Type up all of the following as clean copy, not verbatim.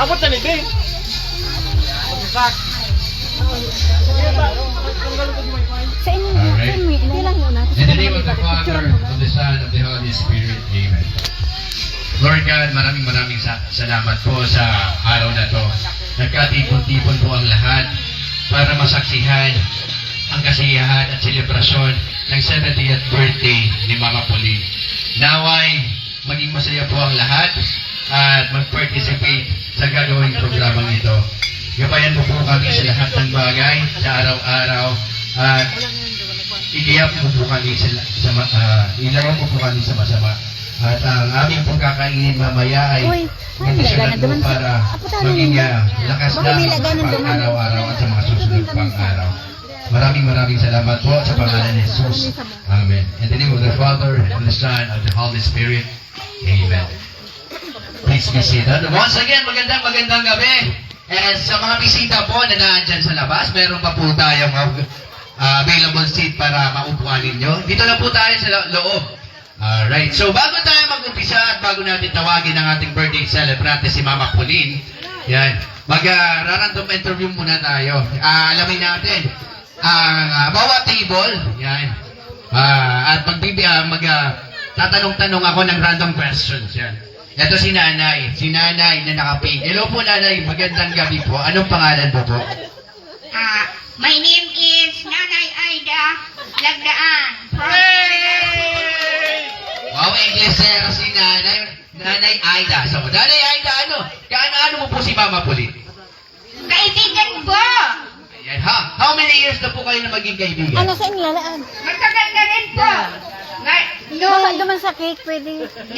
Abot na libre. Magsasak. Sa inyo, Alright. ilang muna. In the name of the Father, of the Son, of the Holy Spirit, Amen. Lord God, maraming salamat po sa araw na to. Nagkatipon-tipon po ang lahat para masaksihan ang kasiyahan at selebrasyon ng 70th birthday ni Mama Pauline. Naway, maging masaya po ang lahat at mag-participate sa gagawing programang ito. Gabayan po kami sa lahat ng bagay sa araw-araw at igiyak po kami ilayan po kami sa masama. At ang aming pong kakainin mamaya ay nagsisunod po para maging lakas na sa pang-araw-araw at sa mga susunod pang araw. Maraming salamat po sa pangalan ni Jesus. Amen. In the name of the Father, and the Son, and the Holy Spirit. Amen. Please be seated. Once again, magandang gabi. And sa mga bisita po na naandyan sa labas, meron pa po tayong available seat para maupuan ninyo. Dito na po tayo sa loob. Alright, so bago tayo mag-umpisa at bago natin tawagin ang ating birthday celebrante si Mama Pauline, yan, mag-random interview muna tayo. Alamin natin ang bawat table, yan, at tatanong-tanong ako ng random questions, yan. Ito si Nanay na nakapink. Hello po Nanay, magandang gabi po. Anong pangalan po po? My name is Nanay Aida Lagdaan. Wow, Inglesero si Nanay Aida. So, Nanay Aida, ano mo po si Mama Pauline? Kaibigan po. Ayan, ha? How many years na po kayo na maging kaibigan? Ano sa inyo lalaan? Matagal na rin po. Baka duman sa cake, pwede. 5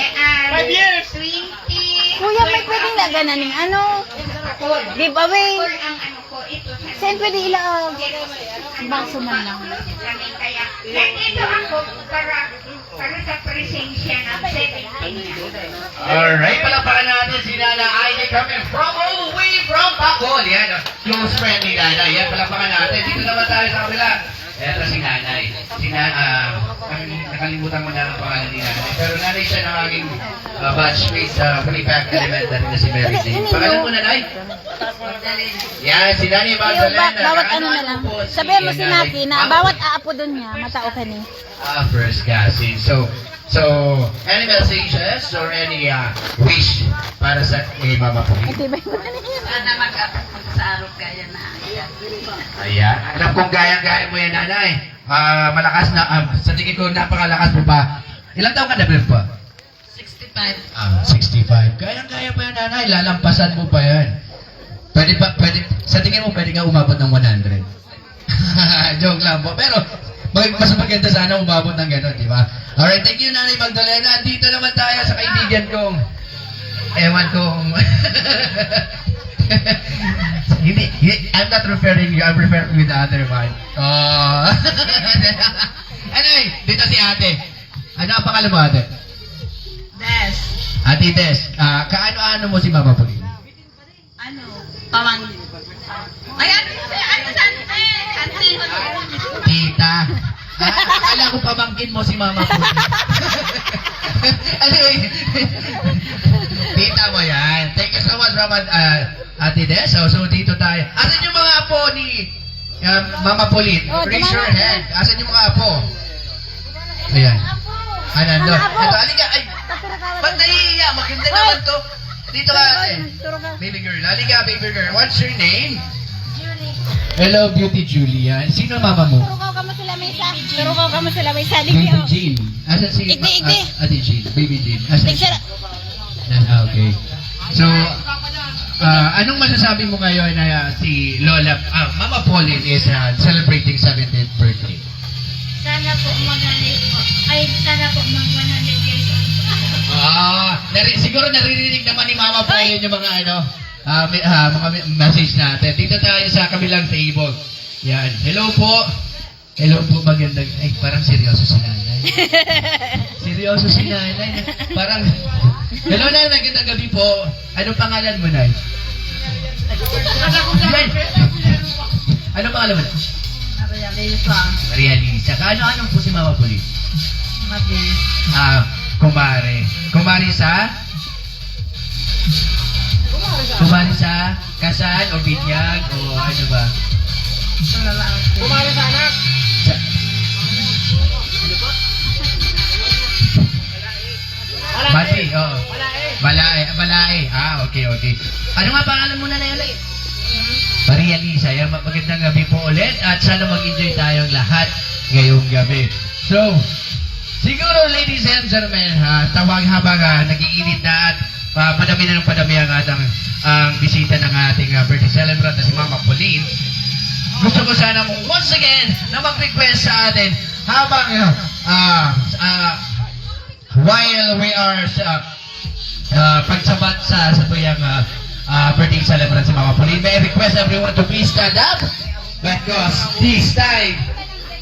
years. 20. Kuya, may pwedeng laganan ng giveaway. Ang ano ko, ito. Saan pwede ilaag? Baso man lang. Kaya, nandito ako para sa presensya ng 17. Alright, palakpakan natin si Nana Aida coming from all the way from Bacol. Yan, close friend ni Nana. Yan, palakpakan natin. Dito naman tayo sa kabila. Ito si Nanay. Nakalimutan mo na ang pangalan ni Nanay. Pero Nanay siya ng aking batchmate sa Palipac Elementary na si Mary Jane. Pangalan mo Nanay? Yan, si Nanay Magdalena. Bawat ano na lang. Sabihin mo si Naki na bawat aapo doon niya, matao ka ni. First casting. So, any messages or any wish para sa Mama Pauline? Ito ba yung Sana mag-sarap kaya na. Ayan. Alam kong gaya-gaya mo yan, Nanay. Malakas na, sa tingin ko napakalakas mo pa. Ilang taong ka na po? 65. 65. Gaya-gaya pa yan, Nanay. Lalampasan mo pa yan. Pwede, sa tingin mo, pwede ka umabot ng 100. Joke lang po. Pero, mas maganda sana umabot ng gano'n, di ba? Alright, thank you, Nanay Magdalena. Dito naman tayo sa kaibigan kong, ewan kong, I'm not referring you, I'm referring with the other one. Anyway, dito si ate. Ano ang pangalan mo, ate? Des. Ate Des, kaano-ano mo si Mama Pauline? Pamangkin. Ay, ano sa auntie? Tita. Akala ko pamangkin mo si Mama Pauline. Anyway, tita mo yan. Thank you so much, Ate Des. So, dito tayo. Asan yung mga apo ni Mama Pauline? Raise your hand. Asan yung mga apo? Ayan. Nandun. Ito, halika. Ay, ba't nahihiya? Maganda naman to. Dito ka, ate. Baby girl. Halika, baby girl. What's your name? Hello, Beauty Julian. Sino mama mo? Turukaw ka mo sila may isa. Turukaw ka mo sila may isa. Baby Jean. Asan si Igdi. Ate Jean? Baby Jean. Asan Tigsa. Okay. So, anong masasabi mo ngayon na si Lola, Mama Pauline is celebrating 70th birthday? Sana po mag-100 po. Ay, sana po mag-100 years old. Siguro naririnig naman ni Mama Pauline yung mga mga message natin. Dito tayo sa kabilang table. Yan. Hello po. Hello po, magandang... Ay, parang seryoso si Nanay. Seryoso si Nanay. Parang... Hello, Nay. Magandang gabi po. Anong pangalan mo, Nay? Anong pangalan mo? Maria Lisa. Maria Lisa. Kaano-anong po si Mama Pauline? Mati. Kumare. Kumare sa? Kumari sa kasal o binyag o ano ba? Kumari sa anak. Sa, Bati, oo. Balae. Ah, okay. Ano nga pangalan muna na yun? Maria Lisa, yan, magandang gabi po ulit at sana mag-enjoy tayong lahat ngayong gabi. So, siguro ladies and gentlemen, tawag habang nag-iinit na at padami na ng padami ang atang bisita ng ating birthday celebrant na si Mama Pauline. Gusto ko sana mong once again na mag-request sa atin habang while we are pagsabat sa tuyang birthday celebrant si Mama Pauline, may I request everyone to please stand up because this time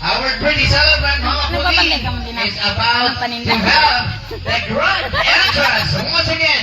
our birthday celebrant Mama Pauline is about to have the grand entrance. Once again,